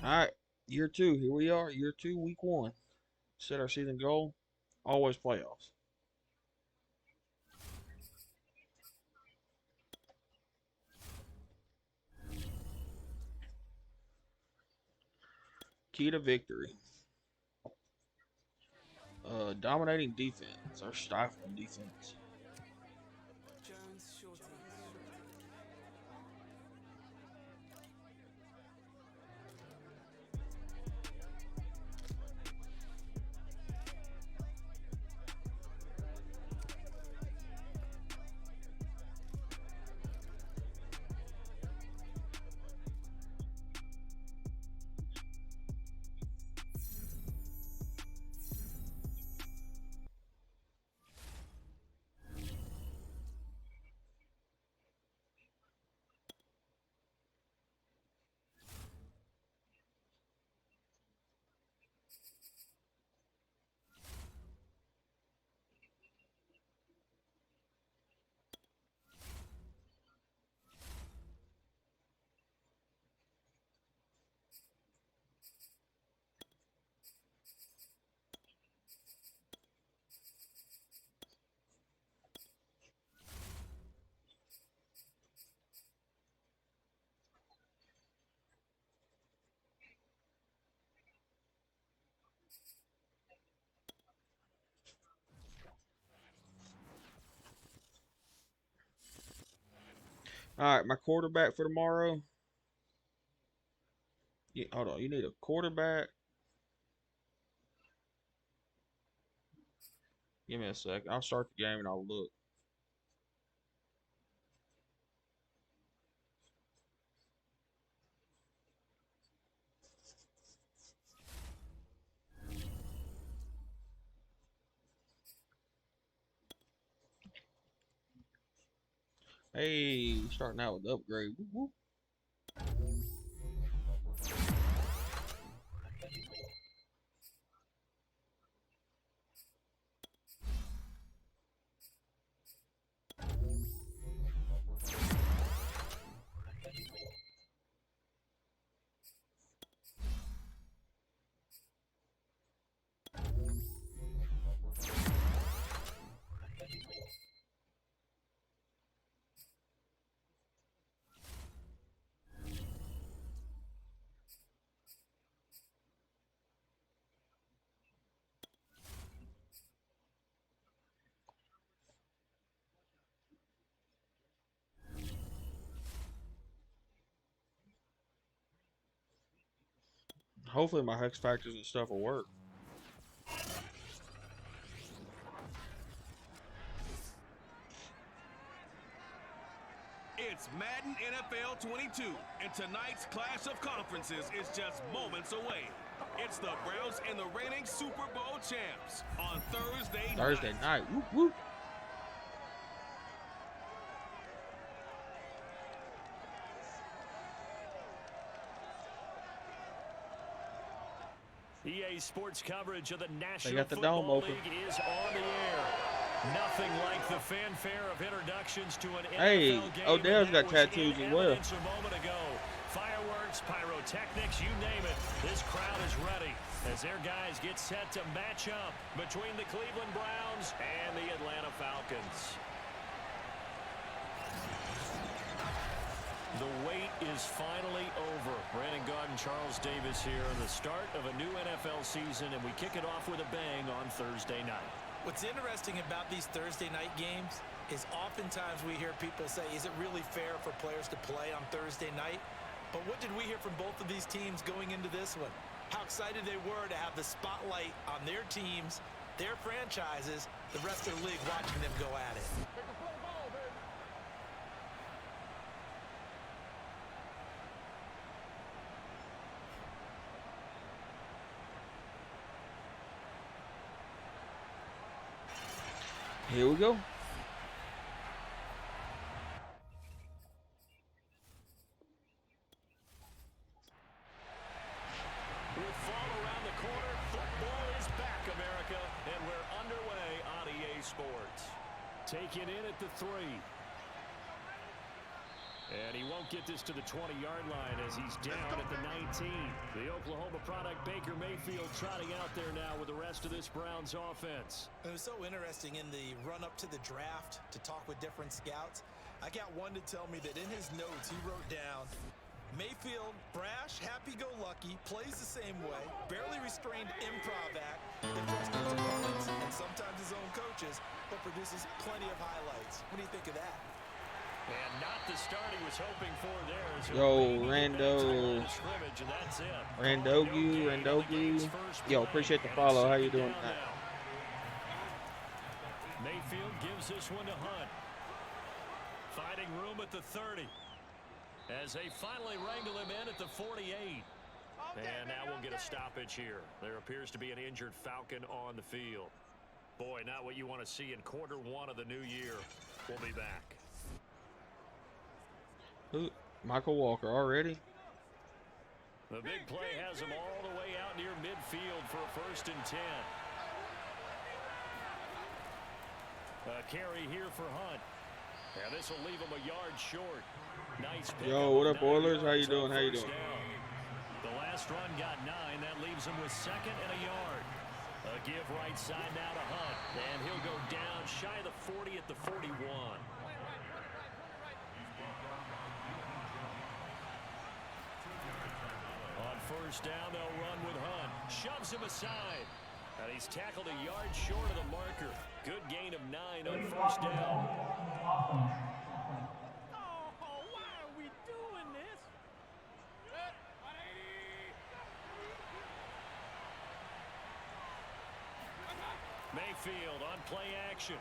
All right, year two. Here we are, year two, week one. Set our season goal. Always playoffs. Key to victory. Dominating defense or stifling defense. All right, my quarterback for tomorrow. Yeah, hold on. You need a quarterback. Give me a sec. I'll start the game and I'll look. Hey, starting out with the upgrade. Woo woo. Hopefully my hex factors and stuff will work. It's Madden NFL 22, and tonight's clash of conferences is just moments away. It's the Browns and the reigning Super Bowl champs on Thursday night. Whoop whoop. EA Sports coverage of the National They got the dome Football open. League is on the air. Nothing like the fanfare of introductions to an Hey, NFL game. Odell's got was tattoos in as well. evidence a moment ago. Fireworks, pyrotechnics, you name it. This crowd is ready as their guys get set to match up between the Cleveland Browns and the Atlanta Falcons. The wait is finally over. Brandon Gaudin, Charles Davis here on the start of a new NFL season, and we kick it off with a bang on Thursday night. What's interesting about these Thursday night games is oftentimes we hear people say, is it really fair for players to play on Thursday night? But what did we hear from both of these teams going into this one? How excited they were to have the spotlight on their teams, their franchises, the rest of the league watching them go at it. Here we go. With fall around the corner, football is back, America, and we're underway on EA Sports. Taking in at the 3. And he won't get this to the 20-yard line as he's down at the 19. The Oklahoma product, Baker Mayfield, trotting out there now with the rest of this Browns offense. It was so interesting in the run-up to the draft to talk with different scouts. I got one to tell me that in his notes he wrote down, Mayfield, brash, happy-go-lucky, plays the same way, barely restrained improv act, that frustrates opponents and sometimes his own coaches, but produces plenty of highlights. What do you think of that? And not the start he was hoping for there. So Yo, Randogu. Yo, appreciate the follow. How you doing tonight? Mayfield gives this one to Hunt. Finding room at the 30. As they finally wrangle him in at the 48. And now we'll get a stoppage here. There appears to be an injured Falcon on the field. Boy, not what you want to see in quarter one of the new year. We'll be back. Michael Walker already? The big play has him all the way out near midfield for a 1st and 10. A carry here for Hunt. And this will leave him a yard short. Nice pick. Yo, what up, Oilers? How you doing? How you doing? The last run got 9. That leaves him with 2nd and a yard. A give right side now to Hunt. And he'll go down shy of the 40 at the 41. On 1st down, they'll run with Hunt. Shoves him aside. And he's tackled a yard short of the marker. Good gain of 9 on 1st down. Why are we doing this? Mayfield on play action.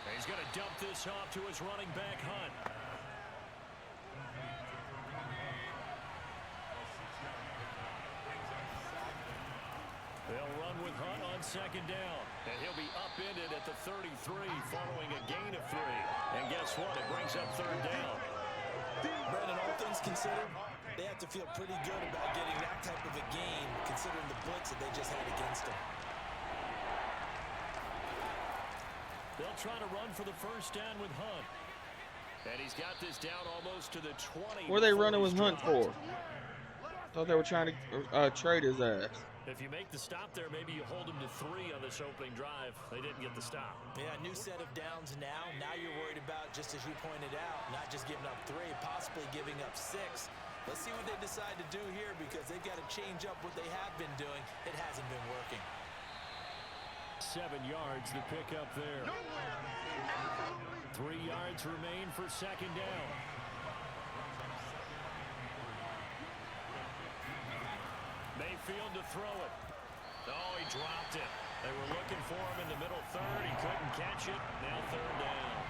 And he's going to dump this off to his running back, Hunt. They'll run with Hunt on 2nd down. And he'll be upended at the 33 following a gain of 3. And guess what? It brings up 3rd down. Brandon, all things considered, they have to feel pretty good about getting that type of a gain considering the blitz that they just had against them. They'll try to run for the 1st down with Hunt. And he's got this down almost to the 20. What are they running with Hunt for? Thought they were trying to trade his ass. If you make the stop there, maybe you hold him to 3 on this opening drive. They didn't get the stop. Yeah, new set of downs now. Now you're worried about, just as you pointed out, not just giving up 3, possibly giving up 6. Let's see what they decide to do here because they've got to change up what they have been doing. It hasn't been working. 7 yards to pick up there. 3 yards remain for 2nd down. Mayfield to throw it. Oh, he dropped it. They were looking for him in the middle 3rd. He couldn't catch it. Now 3rd down.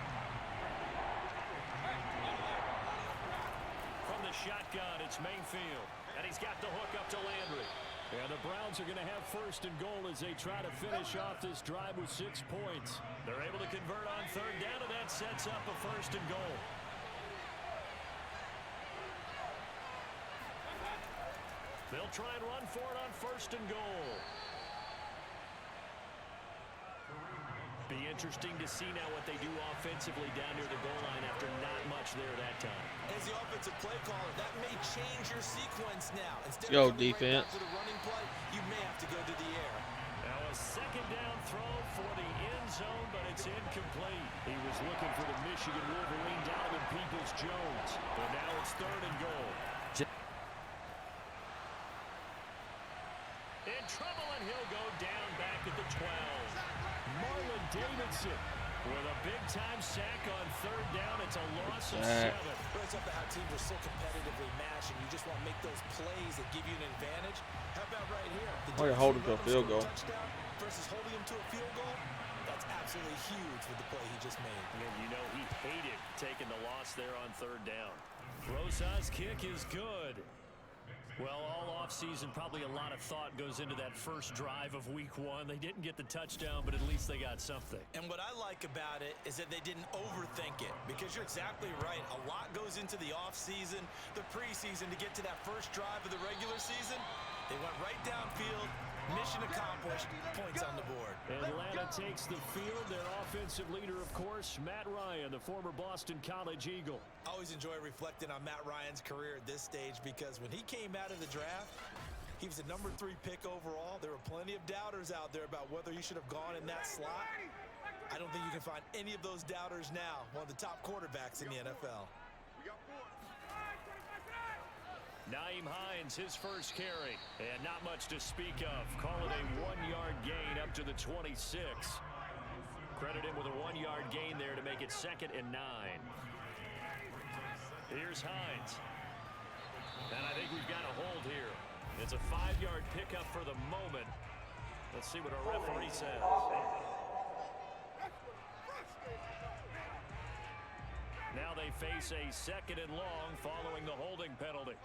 From the shotgun, it's Mayfield. And he's got the hook up to Landry. And the Browns are going to have 1st and goal as they try to finish off this drive with 6 points. They're able to convert on 3rd down, and that sets up a 1st and goal. They'll try and run for it on 1st and goal. Be interesting to see now what they do offensively down near the goal line after not much there that time. As the offensive play caller, that may change your sequence now. Instead Yo, of coming defense. right back with a running play, you may have to go to the air. Now a 2nd down throw for the end zone, but it's incomplete. He was looking for the Michigan Wolverine Donovan Peoples-Jones. But now it's 3rd and goal. In trouble, and he'll go down back at the 12. Marlon Davidson with a big-time sack on 3rd down. It's a loss of 7. It's up to how teams are so competitively matched, and you just want to make those plays that give you an advantage. How about right here? Oh, you hold him to a field goal. Touchdown versus holding him to a field goal. That's absolutely huge with the play he just made. And you know he hated taking the loss there on 3rd down. Rosas' kick is good. Well, all offseason, probably a lot of thought goes into that first drive of Week 1. They didn't get the touchdown, but at least they got something. And what I like about it is that they didn't overthink it, because you're exactly right. A lot goes into the offseason, the preseason, to get to that first drive of the regular season. They went right downfield, mission accomplished, points on the board. Atlanta takes the field. Their offensive leader, of course, Matt Ryan, the former Boston College Eagle. I always enjoy reflecting on Matt Ryan's career at this stage because when he came out of the draft, he was the #3 pick overall. There were plenty of doubters out there about whether he should have gone in that slot. I don't think you can find any of those doubters now. One of the top quarterbacks in the NFL. Nyheim Hines, his first carry, and not much to speak of. Call it a 1-yard gain up to the 26. Credit him with a 1-yard gain there to make it 2nd and 9. Here's Hines. And I think we've got a hold here. It's a 5-yard pickup for the moment. Let's see what our referee says. Now they face a 2nd and long following the holding penalty.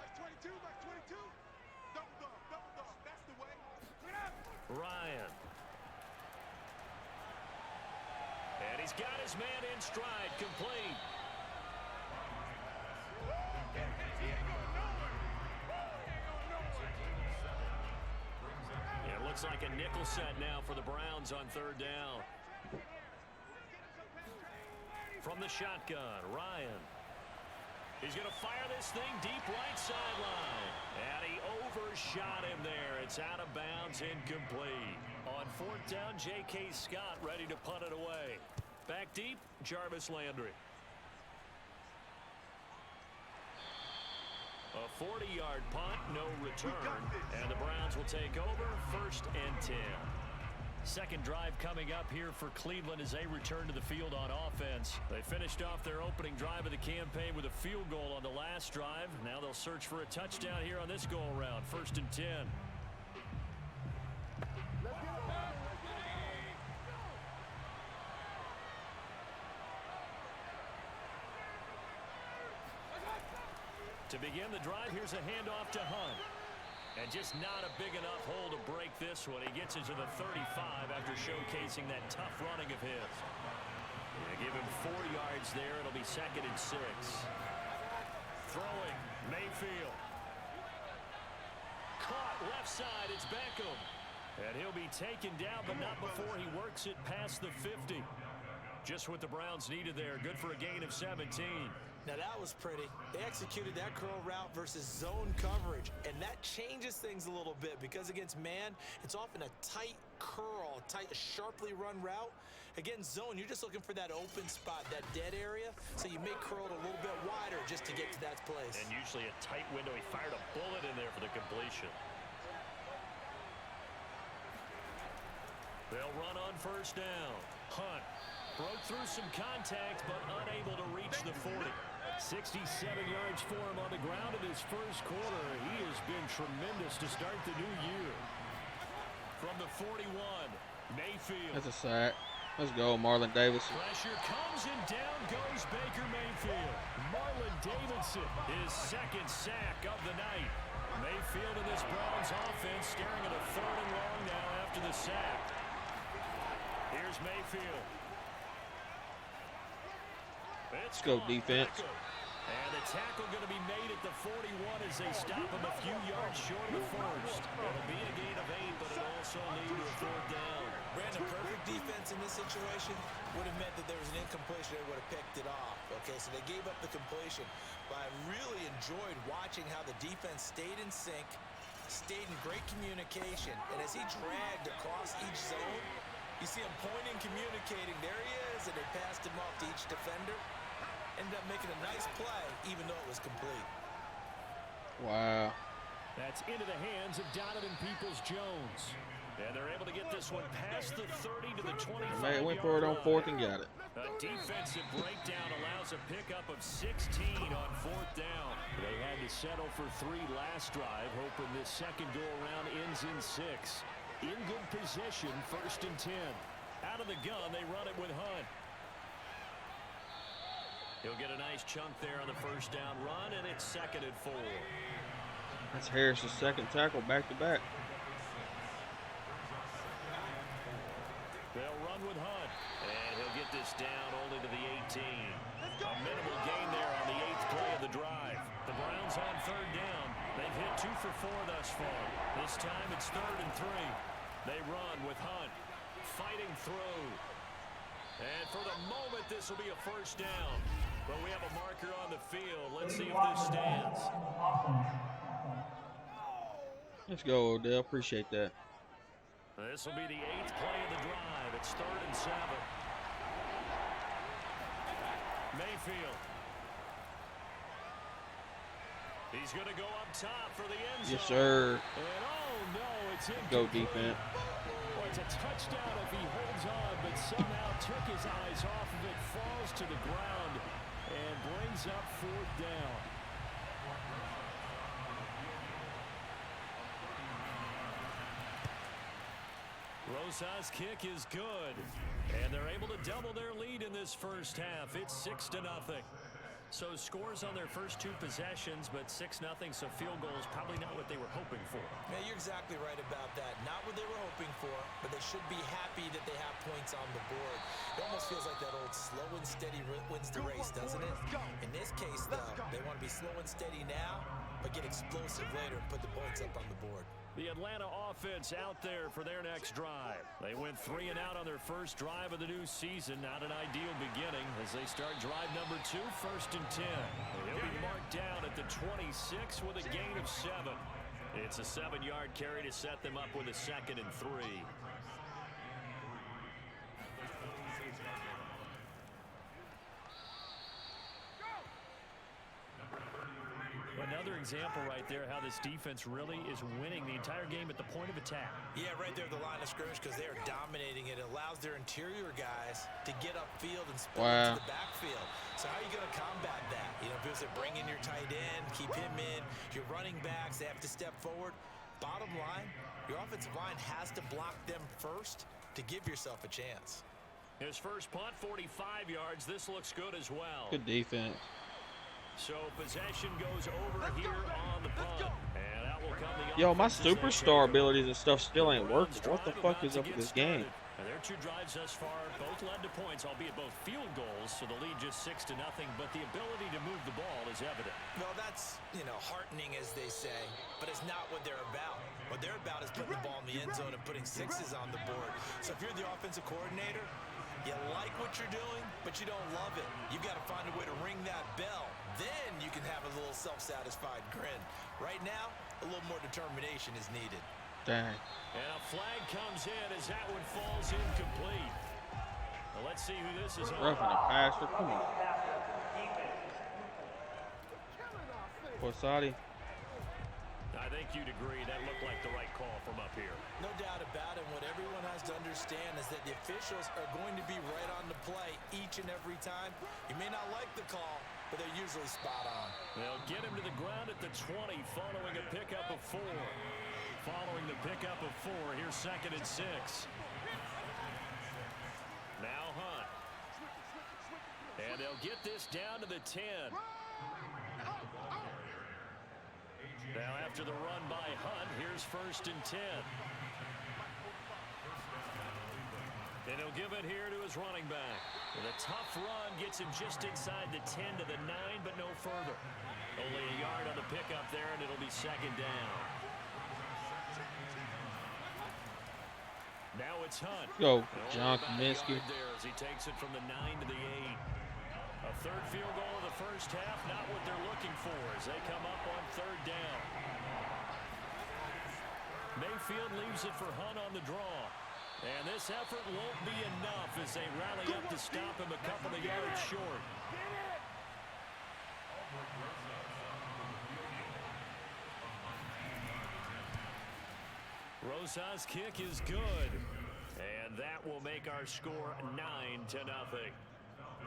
Ryan. And he's got his man in stride, complete. It looks like a nickel set now for the Browns on 3rd down. From the shotgun, Ryan. He's going to fire this thing deep right sideline. And he overshot him there. It's out of bounds, incomplete. On 4th down, J.K. Scott ready to punt it away. Back deep, Jarvis Landry. A 40-yard punt, no return. And the Browns will take over, 1st and 10. Second drive coming up here for Cleveland as they return to the field on offense. They finished off their opening drive of the campaign with a field goal on the last drive. Now they'll search for a touchdown here on this go-around. 1st and 10. To begin the drive, here's a handoff to Hunt. And just not a big enough hole to break this one. He gets it to the 35 after showcasing that tough running of his. Give him 4 yards there. It'll be 2nd and 6. Throwing, Mayfield. Caught left side, it's Beckham. And he'll be taken down, but not before he works it past the 50. Just what the Browns needed there. Good for a gain of 17. Now that was pretty. They executed that curl route versus zone coverage, and that changes things a little bit because against man, it's often a tight curl, tight, sharply run route. Against zone, you're just looking for that open spot, that dead area, so you may curl it a little bit wider just to get to that place. And usually a tight window. He fired a bullet in there for the completion. They'll run on 1st down. Hunt broke through some contact, but unable to reach the 40. 67 yards for him on the ground in his first quarter. He has been tremendous to start the new year. From the 41, Mayfield. That's a sack. Let's go, Marlon Davidson. Pressure comes and down goes Baker Mayfield. Marlon Davidson, his 2nd sack of the night. Mayfield in this Browns offense staring at a 3rd and long now after the sack. Here's Mayfield. Let's go, defense. And the tackle going to be made at the 41 as they stop him a few yards short of the 1st. It'll be a gain of 8, but it'll also lead to a 4th down. Brandon, perfect defense in this situation would have meant that there was an incompletion. They would have picked it off. Okay, so they gave up the completion. But I really enjoyed watching how the defense stayed in sync, stayed in great communication. And as he dragged across each zone, you see him pointing, communicating. There he is, and they passed him off to each defender. Ended up making a nice play, even though it was complete. Wow. That's into the hands of Donovan Peoples-Jones. And they're able to get this one past the 30 to the 25. Man, went for it on 4th and got it. A defensive breakdown allows a pickup of 16 on 4th down. They had to settle for 3 last drive, hoping this second go-around ends in 6. In good position, 1st and 10. Out of the gun, they run it with Hunt. He'll get a nice chunk there on the 1st down run, and it's 2nd and 4. That's Harris's 2nd tackle back-to-back. They'll run with Hunt, and he'll get this down only to the 18. A minimal gain there on the 8th play of the drive. The Browns on 3rd down. They've hit 2 for 4 thus far. This time it's 3rd and 3. They run with Hunt. fighting through. And for the moment, this will be a first down. But we have a marker on the field. Let's see if this stands. Let's go, Odell. Appreciate that. This will be the 8th play of the drive. It's 3rd and 7. Mayfield. He's going to go up top for the end zone. Yes, sir. And oh no, it's incomplete. Go defense. Well, it's a touchdown if he holds on, but somehow took his eyes off of it, falls to the ground, and brings up 4th down. Rosa's kick is good, and they're able to double their lead in this first half. It's 6-0. So scores on their first 2 possessions, but 6-0, so field goals probably not what they were hoping for. Yeah, you're exactly right about that. Not what they were hoping for, but they should be happy that they have points on the board. It almost feels like that old slow and steady wins the race, doesn't it? In this case, though, they want to be slow and steady now, but get explosive later and put the points up on the board. The Atlanta offense out there for their next drive. They went 3 and out on their first drive of the new season. Not an ideal beginning as they start drive number 2, 1st and 10. He'll be marked down at the 26 with a gain of 7. It's a 7-yard carry to set them up with a 2nd and 3. Another example right there how this defense really is winning the entire game at the point of attack. Yeah, right there at the line of scrimmage because they are dominating it. It allows their interior guys to get upfield and spill into the backfield. So how are you going to combat that? You know, if it was to bring in your tight end, keep him in, your running backs, they have to step forward. Bottom line, your offensive line has to block them first to give yourself a chance. His first punt, 45 yards. This looks good as well. Good defense. So possession goes over here on the punt. And out will come the Yo, my superstar abilities and stuff still ain't working. What the fuck is up with this game? And their 2 drives thus far both led to points, albeit both field goals, so the lead just 6-0, but the ability to move the ball is evident. Well, that's, heartening, as they say, but it's not what they're about. What they're about is putting the ball in the end zone and putting 6s on the board. So if you're the offensive coordinator, you like what you're doing, but you don't love it. You've got to find a way to ring that bell. Then you can have a little self-satisfied grin. Right now, a little more determination is needed. Dang. And a flag comes in as that one falls incomplete. Well, let's see who this is on. Roughing the passer. Come on. Posadi. I think you'd agree that looked like the right call from up here. No doubt about it. What everyone has to understand is that the officials are going to be right on the play each and every time. You may not like the call, but they're usually spot on. They'll get him to the ground at the 20 following a pickup of 4. Following the pickup of 4, here's 2nd and 6. Now Hunt. And they'll get this down to the 10. Now after the run by Hunt, here's 1st and 10. And he'll give it here to his running back. With a tough run, gets him just inside the 10 to the 9, but no further. Only a yard on the pickup there, and it'll be 2nd down. Now it's Hunt. Go, John Kaminsky. There as he takes it from the 9 to the 8. A 3rd field goal of the first half, not what they're looking for as they come up on 3rd down. Mayfield leaves it for Hunt on the draw. And this effort won't be enough as they rally up to stop him a couple of yards short. Rosa's kick is good. And that will make our score 9-0.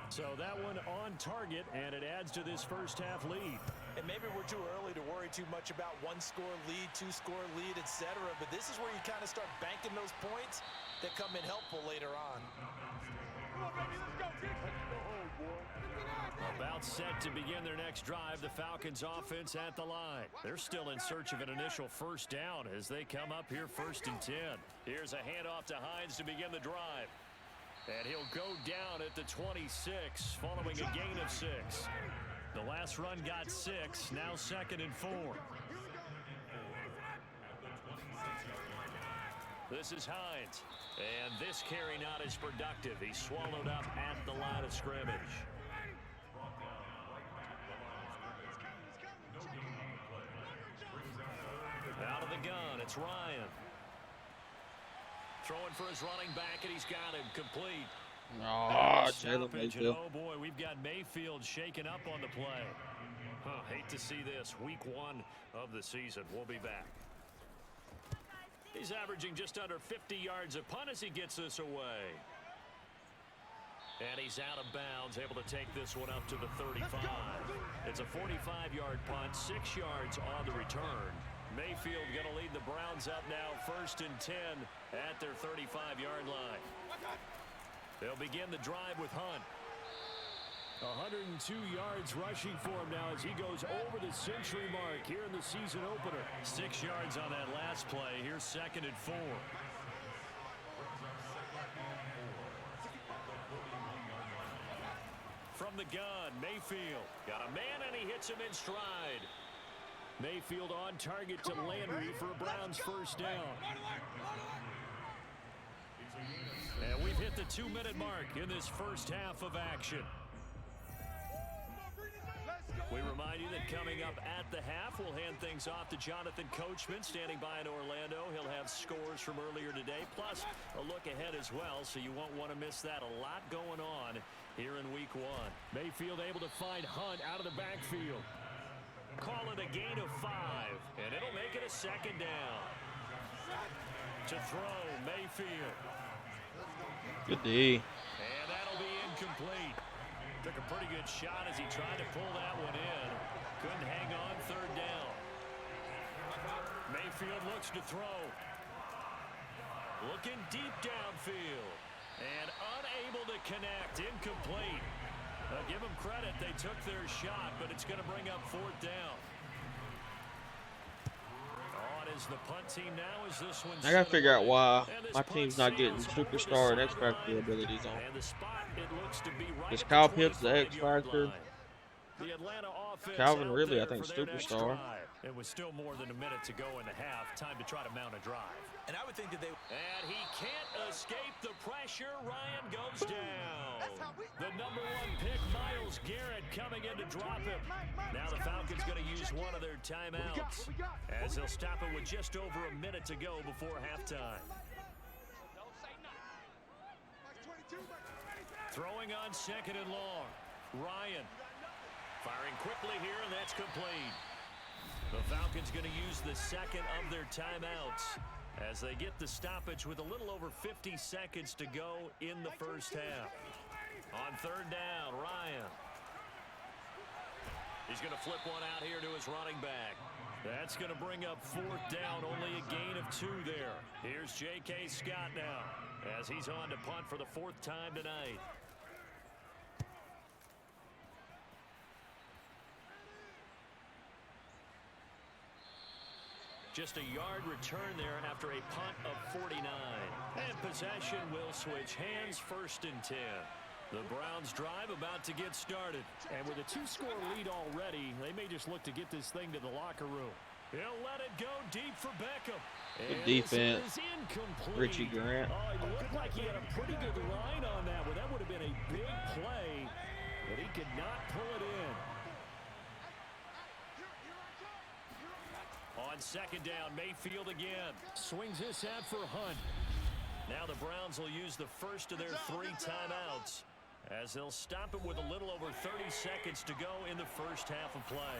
So that one on target, and it adds to this first half lead. And maybe we're too early to worry too much about 1-score lead, 2-score lead, etc. But this is where you kind of start banking those points that come in helpful later on. About set to begin their next drive, the Falcons offense at the line. They're still in search of an initial first down as they come up here 1st and 10. Here's a handoff to Hines to begin the drive. And he'll go down at the 26 following a gain of 6. The last run got 6, now 2nd and 4. This is Hines. And this carry not as productive. He's swallowed up at the line of scrimmage. Out of the gun, it's Ryan. Throwing for his running back, and he's got him complete. Oh, Jalen Stoppage, and Mayfield. oh boy, we've got Mayfield shaken up on the play. Hate to see this. Week 1 of the season. We'll be back. He's averaging just under 50 yards a punt as he gets this away. And he's out of bounds, able to take this one up to the 35. It's a 45-yard punt, 6 yards on the return. Mayfield going to lead the Browns up now, 1st and 10 at their 35-yard line. They'll begin the drive with Hunt. 102 yards rushing for him now as he goes over the century mark here in the season opener. 6 yards on that last play. Here's 2nd and 4. From the gun, Mayfield. Got a man and he hits him in stride. Mayfield on target to Landry for a Browns first down. And we've hit the 2-minute mark in this first half of action. We remind you that coming up at the half, we'll hand things off to Jonathan Coachman standing by in Orlando. He'll have scores from earlier today, plus a look ahead as well, so you won't want to miss that. A lot going on here in Week 1. Mayfield able to find Hunt out of the backfield. Call it a gain of 5, and it'll make it a 2nd down. To throw, Mayfield. Good D. And that'll be incomplete. Took a pretty good shot as he tried to pull that one in. Couldn't hang on, 3rd down. Mayfield looks to throw. Looking deep downfield. And unable to connect, incomplete. Give them credit, they took their shot, but it's going to bring up 4th down. On is the punt team now as this one's I gotta figure out why my team's not getting superstar and X Factor abilities on. And the spot, it looks to be right Is at Kyle the Pitts the X 25-yard Factor? line. The Atlanta offense Calvin out Ridley, I there think, for their next superstar. drive. It was still more than a minute to go in the half. Time to try to mount a drive. And I would think that they... And he can't escape the pressure. Ryan goes down. The number 1 pick, Myles Garrett, coming in to drop him. Now the Falcons going to use one of their timeouts as they'll stop it with just over a minute to go before halftime. Throwing on 2nd and long. Ryan firing quickly here, and that's complete. The Falcons going to use the 2nd of their timeouts as they get the stoppage with a little over 50 seconds to go in the first half. On 3rd down, Ryan. He's going to flip one out here to his running back. That's going to bring up 4th down, only a gain of 2 there. Here's J.K. Scott now as he's on to punt for the 4th time tonight. Just a yard return there after a punt of 49. And possession will switch hands, 1st and 10. The Browns drive about to get started. And with a 2-score lead already, they may just look to get this thing to the locker room. He'll let it go deep for Beckham. Good defense. Richie Grant. Oh, it looked like he had a pretty good line on that one. That would have been a big play, but he could not pull it in. On 2nd down, Mayfield again. Swings this out for Hunt. Now the Browns will use the first of their 3 timeouts as they'll stop it with a little over 30 seconds to go in the first half of play.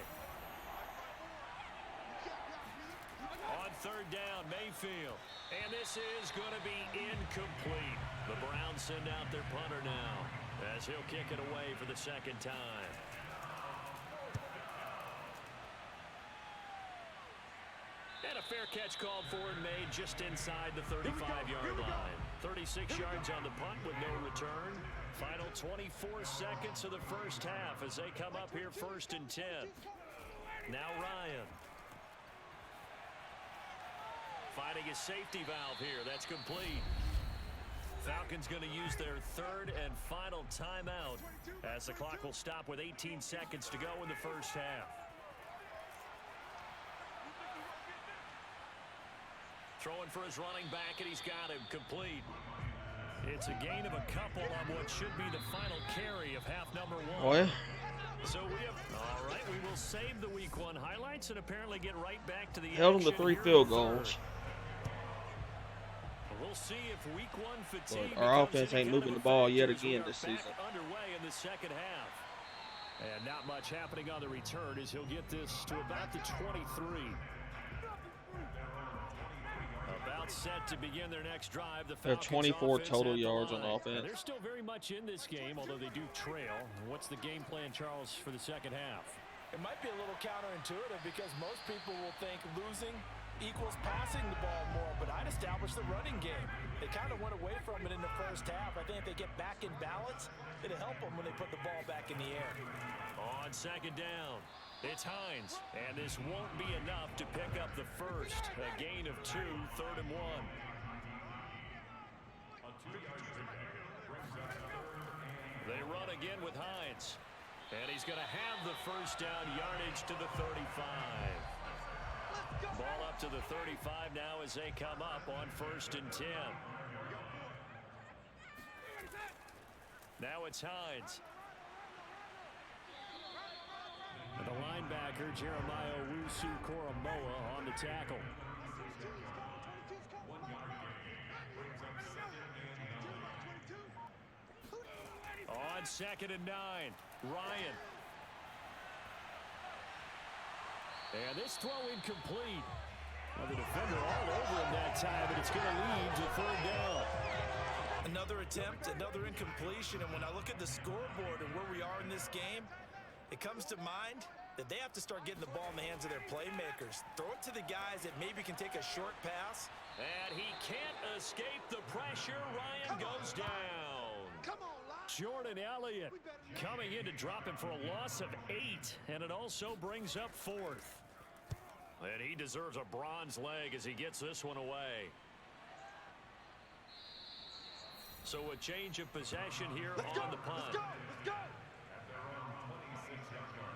On 3rd down, Mayfield. And this is going to be incomplete. The Browns send out their punter now as he'll kick it away for the 2nd time. And a fair catch called for and made just inside the 35-yard line. 36 yards on the punt with no return. Final 24 seconds of the first half as they come up here 1st and 10. Now Ryan. Finding a safety valve here. That's complete. Falcons going to use their 3rd and final timeout as the clock will stop with 18 seconds to go in the first half. Throwing for his running back, and he's got him complete. It's a gain of a couple on what should be the final carry of half number 1. Oh, yeah. So we have, all right, we will save the Week 1 highlights and apparently get right back to the Held them to 3 field goals. We'll see if Week 1 fatigue. But our offense ain't moving the ball yet again this season. Underway in the second half. And not much happening on the return as he'll get this to about the 23. About set to begin their next drive. The They're Falcons 24 total yards on offense. And they're still very much in this game, although they do trail. What's the game plan, Charles, for the second half? It might be a little counterintuitive because most people will think losing equals passing the ball more, but I'd establish the running game. They kind of went away from it in the first half. I think if they get back in balance, it'll help them when they put the ball back in the air. On second down, it's Hines, and this won't be enough to pick up the first. A gain of 2, 3rd and 1. They run again with Hines, and he's going to have the first down yardage to the 35. Ball up to the 35 now as they come up on 1st and 10. Now it's Hines. And the linebacker, Jeremiah Owusu-Koramoah, on the tackle. On 2nd and 9, Ryan. And this throw incomplete. Well, the defender all over him that time, but it's going to lead to 3rd down. Another attempt, another incompletion, and when I look at the scoreboard and where we are in this game, it comes to mind that they have to start getting the ball in the hands of their playmakers. Throw it to the guys that maybe can take a short pass. And he can't escape the pressure. Ryan goes down. Jordan Elliott coming in to drop him for a loss of 8, and it also brings up 4th. And he deserves a bronze leg as he gets this one away. So a change of possession here on the punt. Let's go.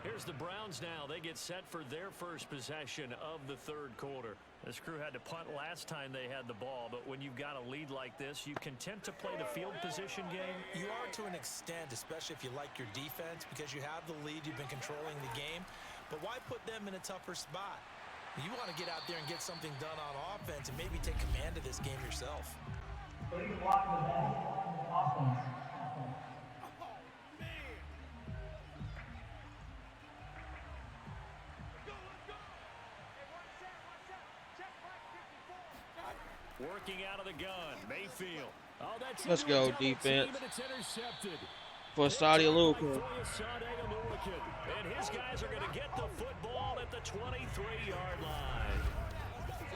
Here's the Browns now. They get set for their first possession of the 3rd quarter. This crew had to punt last time they had the ball, but when you've got a lead like this, you can tend to play the field position game. You are to an extent, especially if you like your defense, because you have the lead, you've been controlling the game. But why put them in a tougher spot? You want to get out there and get something done on offense and maybe take command of this game yourself. Working out of the gun, Mayfield. Oh, that's Let's go, defense. It's intercepted. For Saudi Aluka. And his guys are going to get the football at the 23-yard line.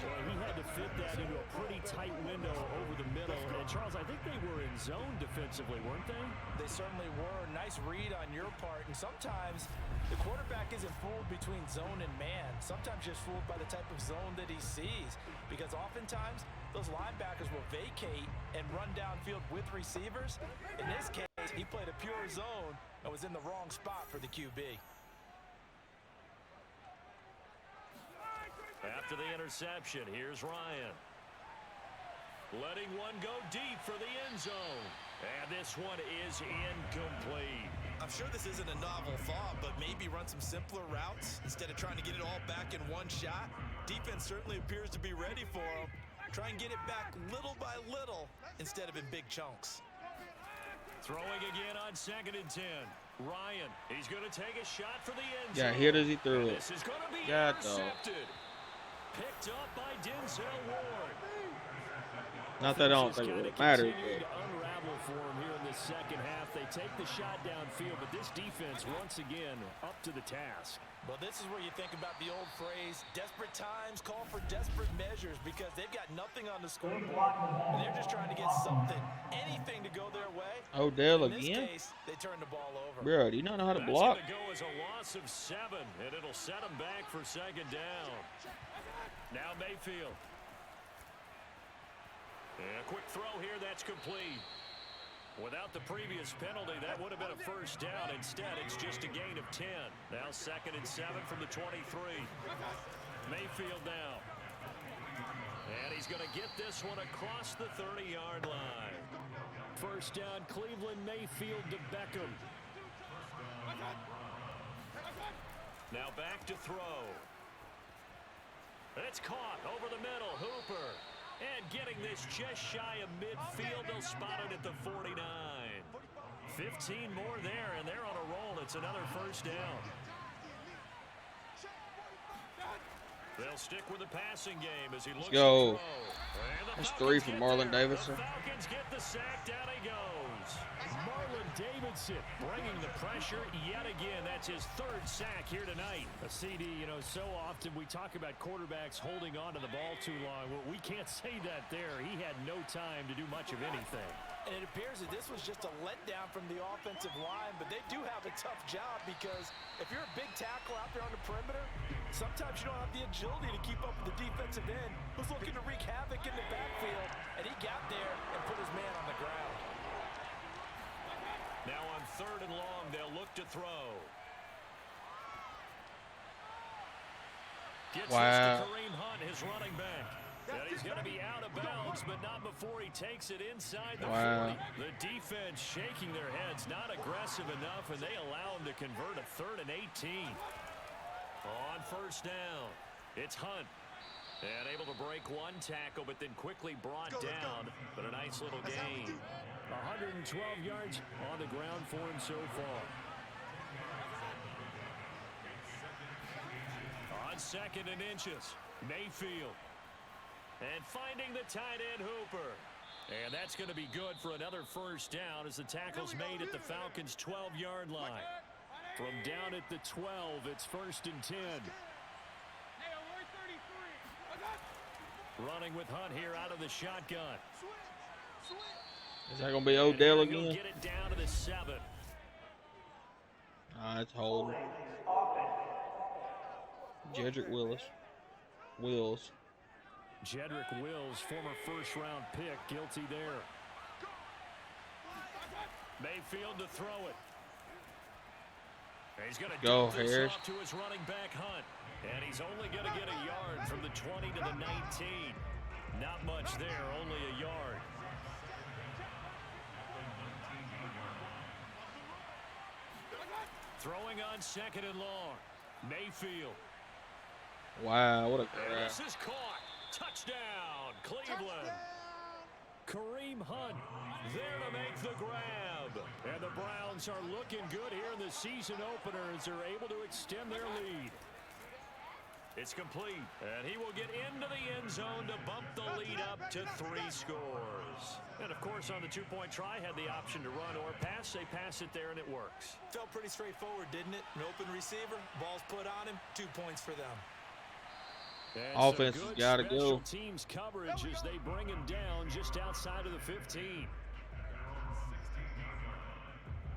So he had to fit that into a pretty tight window over the middle. And Charles, I think they were in zone defensively, weren't they? They certainly were. Nice read on your part. And sometimes the quarterback isn't fooled between zone and man. Sometimes just fooled by the type of zone that he sees. Because oftentimes those linebackers will vacate and run downfield with receivers. In this case, he played a pure zone and was in the wrong spot for the QB. After the interception, here's Ryan. Letting one go deep for the end zone. And this one is incomplete. I'm sure this isn't a novel thought, but maybe run some simpler routes instead of trying to get it all back in one shot. Defense certainly appears to be ready for him. Try and get it back little by little instead of in big chunks. Throwing again on 2nd and 10. Ryan, he's going to take a shot for the end zone. Yeah, hit as he threw it. This is going to be intercepted. Picked up by Denzel Ward. Not that I don't think it would matter. Unravel for him here in the second half. They take the shot downfield, but this defense once again up to the task. Well, this is where you think about the old phrase, desperate times call for desperate measures, because they've got nothing on the scoreboard, and they're just trying to get something, anything to go their way. Odell in again? this case, they turn the ball over. Bro, do you not know how to block? That's going to go as a loss of 7, and it'll set them back for 2nd down. Now Mayfield. And a quick throw here, that's complete. Without the previous penalty, that would have been a first down. Instead, it's just a gain of 10. Now 2nd and 7 from the 23. Mayfield now. And he's going to get this one across the 30-yard line. First down, Cleveland. Mayfield to Beckham. Now back to throw. It's caught over the middle. Hooper. And getting this just shy of midfield. They'll spot it at the 49. 15 more there, and they're on a roll. It's another first down. They'll stick with the passing game as he looks to throw. That's 3 for Marlon Davidson. The Falcons get the sack. Down he goes. Marlon Davidson bringing the pressure yet again. That's his 3rd sack here tonight. A CD, you know, so often we talk about quarterbacks holding on to the ball too long. Well, we can't say that there. He had no time to do much of anything. And it appears that this was just a letdown from the offensive line, but they do have a tough job because if you're a big tackle out there on the perimeter, sometimes you don't have the agility to keep up with the defensive end who's looking to wreak havoc in the backfield, and he got there and put his man on the ground. Now on 3rd and long, they'll look to throw. Gets this to Kareem Hunt, his running back. And he's going to be out of bounds, but not before he takes it inside the 40. The defense shaking their heads, not aggressive enough, and they allow him to convert a 3rd and 18. On first down, it's Hunt. And able to break one tackle, but then quickly brought down. But a nice little gain. 112 yards on the ground for him so far. On 2nd and inches, Mayfield. And finding the tight end, Hooper. And that's going to be good for another first down as the tackle's made at the Falcons' 12-yard line. From down at the 12, it's 1st and 10. Running with Hunt here out of the shotgun. Is that going to be Odell He'll again? get it down to the 7. It's holding. Jedrick Wills. Jedrick Wills, former first-round pick, guilty there. Mayfield to throw it. And he's going to Go, dump this Harris. off to his running back, Hunt. And he's only going to get a yard from the 20 to the 19. Not much there, only a yard. Throwing on 2nd and long. Mayfield. Wow, what a And grab. this is caught. Touchdown, Cleveland. Kareem Hunt there to make the grab. And the Browns are looking good here in the season opener as they're able to extend their lead. It's complete, and he will get into the end zone to bump the lead up to 3 scores. And, of course, on the 2-point try, had the option to run or pass. They pass it there, and it works. Felt pretty straightforward, didn't it? An open receiver, ball's put on him, 2 points for them. And Offense has got to special go. teams coverage as they bring him down just outside of the 15.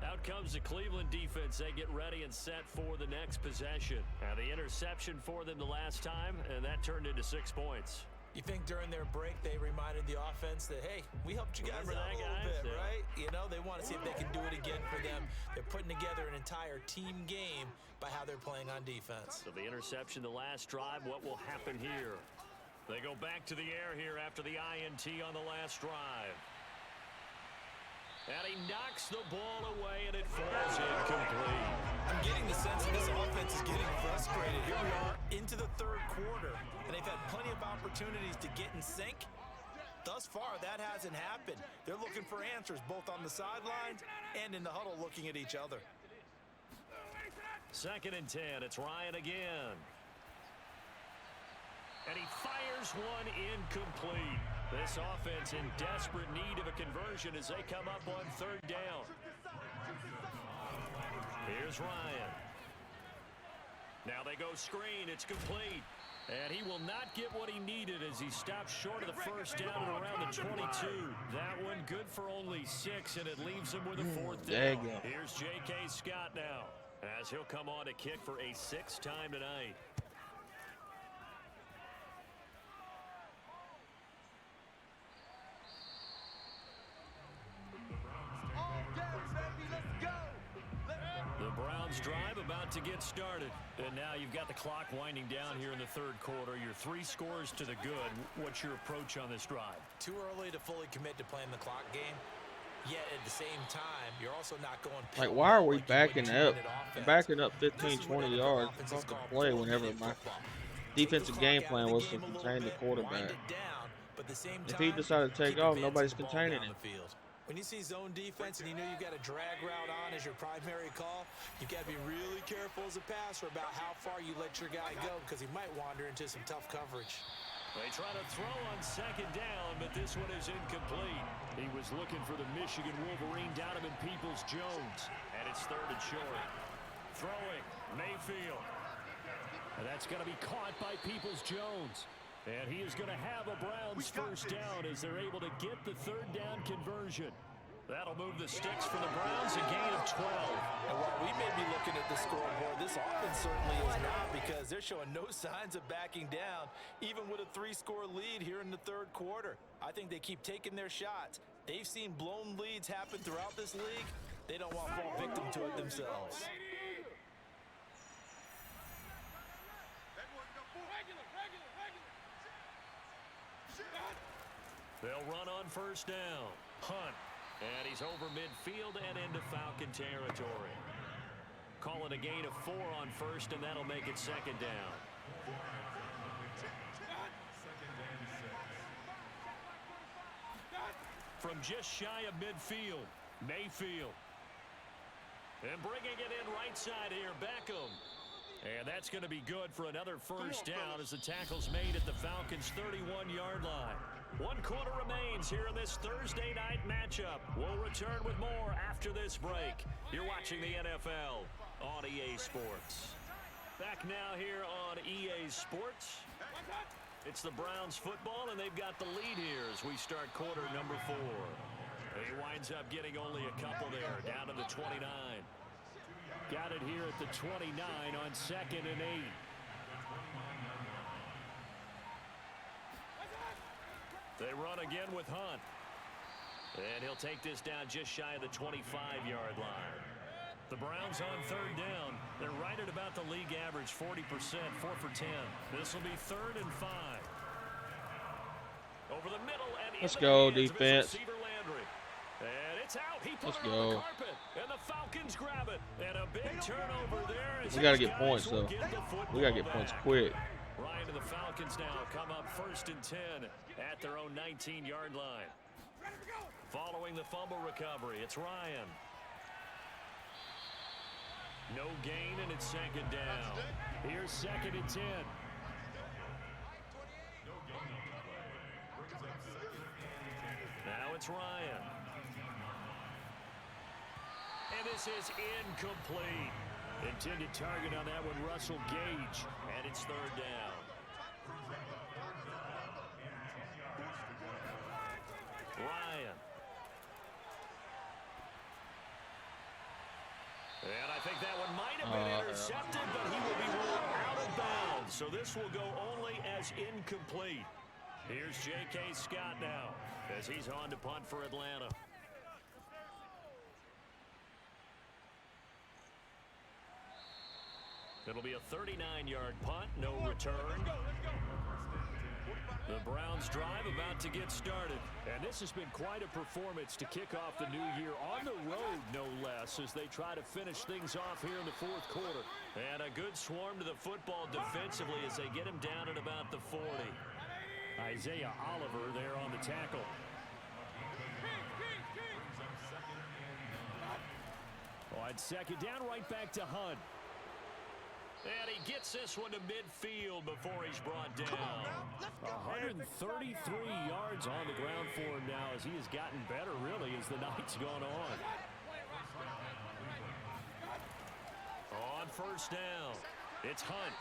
Out comes the Cleveland defense. They get ready and set for the next possession. Now the interception for them the last time, and that turned into 6 points. You think during their break they reminded the offense that, hey, we helped you guys Remember out that, a little guys? bit, Yeah. right? You know, they want to see if they can do it again for them. They're putting together an entire team game by how they're playing on defense. So the interception the last drive, what will happen here? They go back to the air here after the INT on the last drive. And he knocks the ball away, and it falls incomplete. I'm getting the sense that this offense is getting frustrated. Here we are into the 3rd quarter, and they've had plenty of opportunities to get in sync. Thus far, that hasn't happened. They're looking for answers both on the sidelines and in the huddle looking at each other. 2nd and 10. It's Ryan again. And he fires one incomplete. This offense in desperate need of a conversion as they come up on 3rd down. Here's Ryan. Now they go screen. It's complete. And he will not get what he needed as he stops short of the first down at around the 22. That one good for only 6, and it leaves him with a 4th down. Here's J.K. Scott now as he'll come on to kick for a 6th time tonight. Browns drive about to get started. And now you've got the clock winding down here in the third quarter. You're 3 scores to the good. What's your approach on this drive? Too early to fully commit to playing the clock game. Yet at the same time, you're also not going. Like, why are we backing up? Backing up 15, 20 yards. Fucking play whenever my defensive game plan was to contain the quarterback. If he decided to take off, nobody's containing him. When you see zone defense and you know you've got a drag route on as your primary call, you've got to be really careful as a passer about how far you let your guy go because he might wander into some tough coverage. They try to throw on second down, but this one is incomplete. He was looking for the Michigan Wolverine, Donovan Peoples-Jones, and it's third and short. Throwing, Mayfield. And that's going to be caught by Peoples-Jones. And he is going to have a Browns first down as they're able to get the third down conversion. That'll move the sticks for the Browns, a gain of 12. And while we may be looking at the scoreboard, this offense certainly is not because they're showing no signs of backing down, even with a 3-score lead here in the third quarter. I think they keep taking their shots. They've seen blown leads happen throughout this league. They don't want to fall victim to it themselves. They'll run on first down. Hunt. And he's over midfield and into Falcon territory. Call it a gain of 4 on first, and that'll make it second down. From just shy of midfield, Mayfield. And bringing it in right side here, Beckham. And that's going to be good for another first down as the tackle's made at the Falcons' 31-yard line. 1 quarter remains here in this Thursday night matchup. We'll return with more after this break. You're watching the NFL on EA Sports. Back now here on EA Sports. It's the Browns football, and they've got the lead here as we start quarter number 4. He winds up getting only a couple there, down to the 29. Got it here at the 29 on 2nd and 8. They run again with Hunt. And he'll take this down just shy of the 25-yard line. The Browns on third down. They're right at about the league average, 40%, 4 for 10. This will be 3rd and 5. Over the middle and Let's go, defense. And it's out. He put Let's it on the go. carpet, and the Falcons grab it. And a big turnover there. We got to get points, though. We got to get points quick. Ryan and the Falcons now come up 1st and 10 at their own 19-yard line. Following the fumble recovery, it's Ryan. No gain, and it's 2nd down. Here's 2nd and 10. Now it's Ryan. And this is incomplete. Intended target on that one, Russell Gage. And it's 3rd down. Ryan. And I think that one might have been intercepted, but he will be ruled out of bounds. So this will go only as incomplete. Here's J.K. Scott now as he's on to punt for Atlanta. It'll be a 39-yard punt, no return. The Browns drive about to get started. And this has been quite a performance to kick off the new year on the road, no less, as they try to finish things off here in the 4th quarter. And a good swarm to the football defensively as they get him down at about the 40. Isaiah Oliver there on the tackle. On 2nd down, right back to Hunt. And he gets this one to midfield before he's brought down. 133 yards on the ground for him now as he has gotten better, really, as the night's gone on. On 1st down, it's Hunt.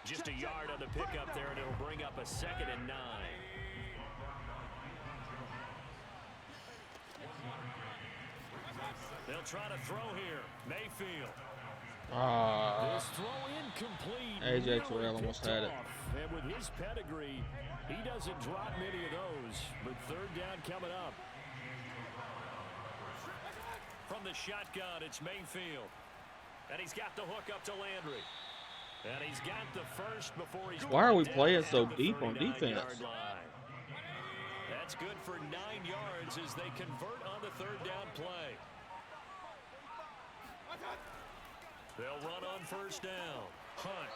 Just a yard on the pickup there, and it'll bring up a 2nd and 9. They'll try to throw here. Mayfield. This throw incomplete. AJ Terrell almost had it. And with his pedigree, he doesn't drop many of those. But 3rd down coming up. From the shotgun, it's Mayfield. And he's got the hook up to Landry. And he's got the first before he's... Why are we down playing at so the deep on defense? 39-yard line. That's good for 9 yards as they convert on the third down play. They'll run on first down. Hunt.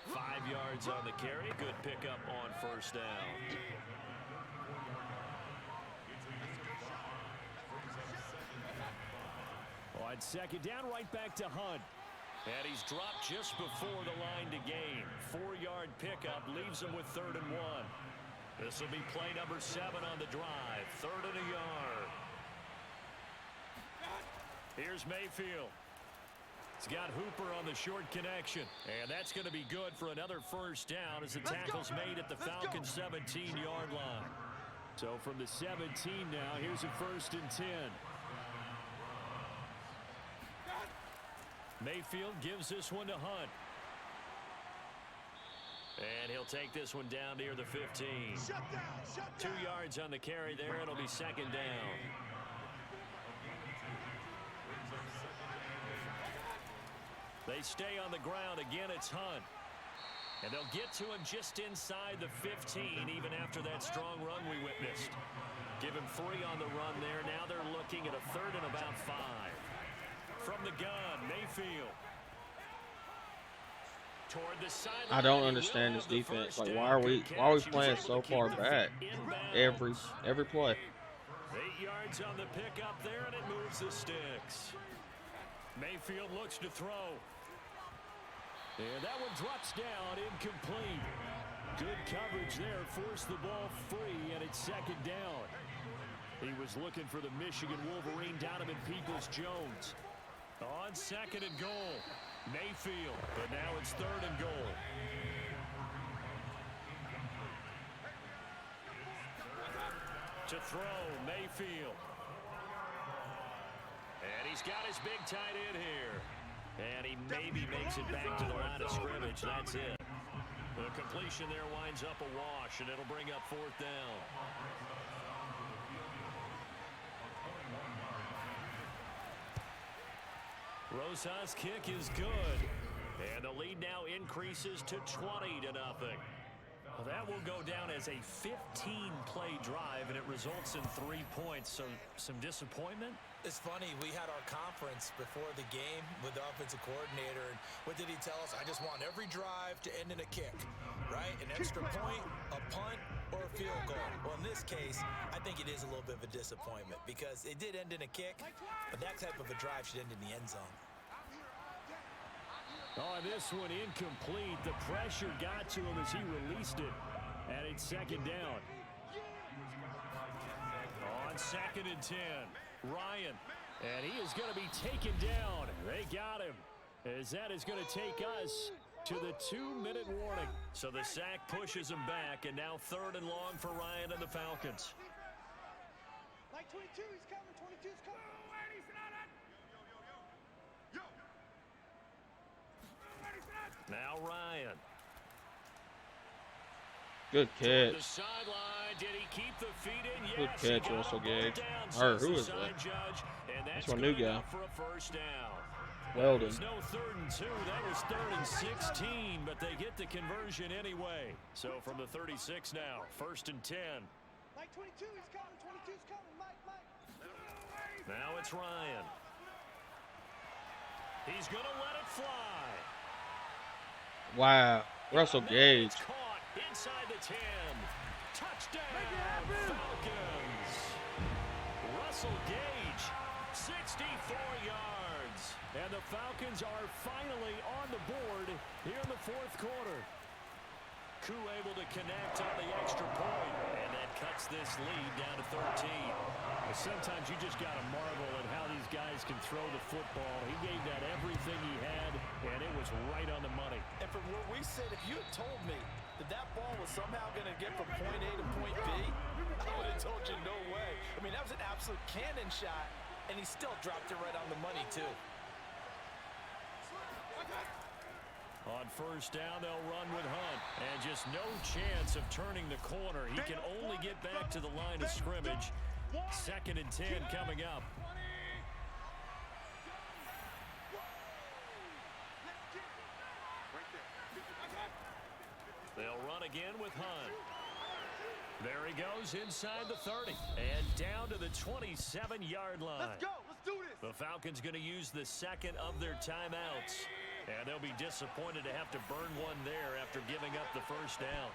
5 yards on the carry. Good pickup on first down. On second down, right back to Hunt. And he's dropped just before the line to gain. 4-yard pickup leaves him with 3rd and 1. This will be play number 7 on the drive. 3rd and a yard. Here's Mayfield. He's got Hooper on the short connection. And that's going to be good for another first down as the tackle's made at the Falcons' 17-yard line. So from the 17 now, here's a 1st and 10. Mayfield gives this one to Hunt. And he'll take this one down near the 15. 2 yards on the carry there. It'll be 2nd down. They stay on the ground. Again, it's Hunt. And they'll get to him just inside the 15, even after that strong run we witnessed. Give him 3 on the run there. Now they're looking at a 3rd and about 5. From the gun, Mayfield. Toward the sideline. I don't understand this defense. Like, why are we playing so far back? Every play. 8 yards on the pickup there, and it moves the sticks. Mayfield looks to throw. And that one drops down, incomplete. Good coverage there, forced the ball free, and it's 2nd down. He was looking for the Michigan Wolverine, Donovan Peoples-Jones. On 2nd and goal, Mayfield, but now it's 3rd and goal. To throw, Mayfield. And he's got his big tight end here. And he maybe makes it back to the line of scrimmage. That's it. The completion there winds up a wash, and it'll bring up 4th down. Rosas' kick is good. And the lead now increases to 20-0. Well, that will go down as a 15-play drive, and it results in 3 points. So some disappointment? It's funny, we had our conference before the game with the offensive coordinator, and what did he tell us? I just want every drive to end in a kick, right? An extra point, a punt, or a field goal. Well, in this case, I think it is a little bit of a disappointment because it did end in a kick, but that type of a drive should end in the end zone. Oh, this one incomplete. The pressure got to him as he released it, and it's 2nd down. On 2nd and 10. Ryan, and he is going to be taken down. They got him, as that is going to take us to the 2-minute warning. So the sack pushes him back, and now 3rd and long for Ryan and the Falcons. Like 22, he's coming. 22's coming. Now Ryan. Good catch. The sideline. Did he keep the feet in? Yes, Good catch, Russell Gage. Or who is that? That's my new guy. For a first down. Weldon. There's no 3rd and 2. That was 3rd and 16, but they get the conversion anyway. So from the 36 now, 1st and 10. Like 22, he's coming. 22's coming. Mike. Now it's Ryan. He's going to let it fly. Wow. Russell Gage. Caught inside the 10. Touchdown, Falcons. Russell Gage, 64 yards. And the Falcons are finally on the board here in the 4th quarter. Koo able to connect on the extra point, and that cuts this lead down to 13. But sometimes you just got to marvel at how these guys can throw the football. He gave that everything he had, and it was right on the money. And from where we sit, if you had told me that ball was somehow going to get from point A to point B, I would have told you no way. I mean, that was an absolute cannon shot, and he still dropped it right on the money, too. On first down, they'll run with Hunt. And just no chance of turning the corner. He can only get back to the line of scrimmage. 2nd and 10 coming up. They'll run again with Hunt. There he goes inside the 30 and down to the 27-yard line. Let's go. Let's do this. The Falcons going to use the second of their timeouts. And they'll be disappointed to have to burn one there after giving up the first down.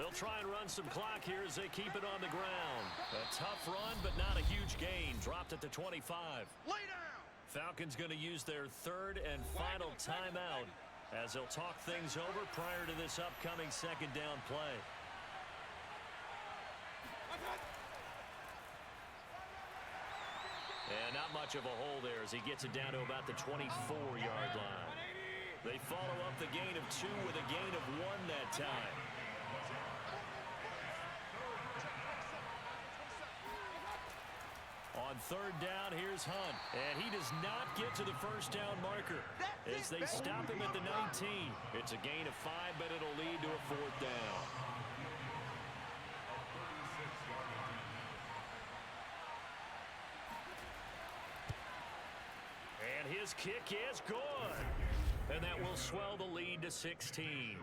They'll try and run some clock here as they keep it on the ground. A tough run, but not a huge gain. Dropped at the 25. Lay down. Falcons going to use their third and final timeout as they'll talk things over prior to this upcoming second down play. And not much of a hole there as he gets it down to about the 24-yard line. They follow up the gain of 2 with a gain of 1 that time. On third down, here's Hunt. And he does not get to the first down marker as they stop him at the 19. It's a gain of 5, but it'll lead to a fourth down. And his kick is good. And that will swell the lead to 16.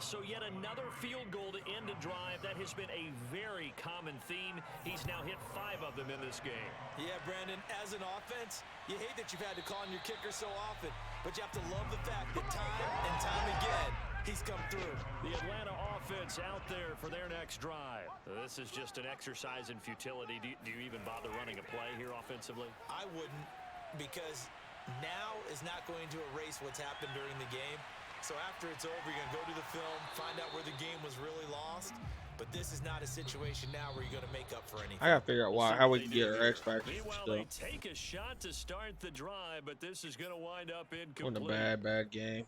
So yet another field goal to end a drive. That has been a very common theme. He's now hit 5 of them in this game. Yeah, Brandon, as an offense, you hate that you've had to call on your kicker so often, but you have to love the fact that time and time again, he's come through. The Atlanta offense out there for their next drive. This is just an exercise in futility. Do you even bother running a play here offensively? I wouldn't, because now is not going to erase what's happened during the game. So after it's over, you're going to go to the film, find out where the game was really lost. But this is not a situation now where you're going to make up for anything. I gotta figure out how we can get our X Factor Meanwhile, stuff. they take a shot to start the drive, but this is going to wind up Wasn't incomplete. a bad game.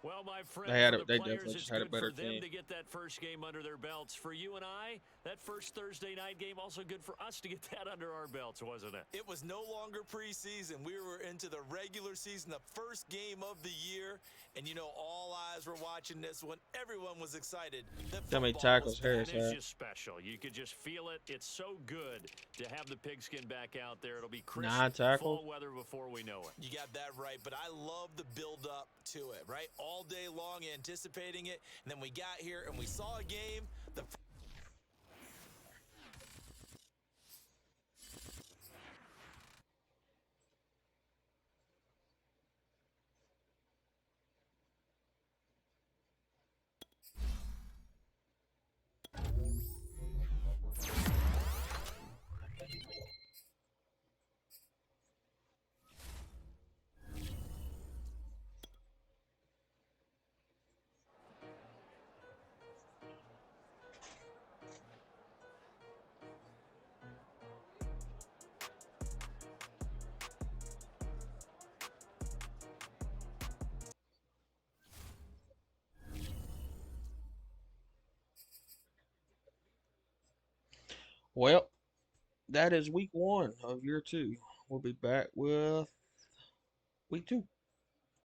Well, my friend, They definitely just had a better for them team. to get that first game under their belts. For you and I, that first Thursday night game also good for us to get that under our belts, wasn't it? It was no longer preseason. We were into the regular season, the first game of the year. And, you know, all eyes were watching this one. Everyone was excited. How many tackles Harris It's had? just special. You could just feel it. It's so good to have the pigskin back out there. It'll be crisp 9 tackles. fall weather before we know it. You got that right, but I love the build-up to it, right? All day long anticipating it, and then we got here and we saw a game. Well, that is week 1 of year 2. We'll be back with week 2.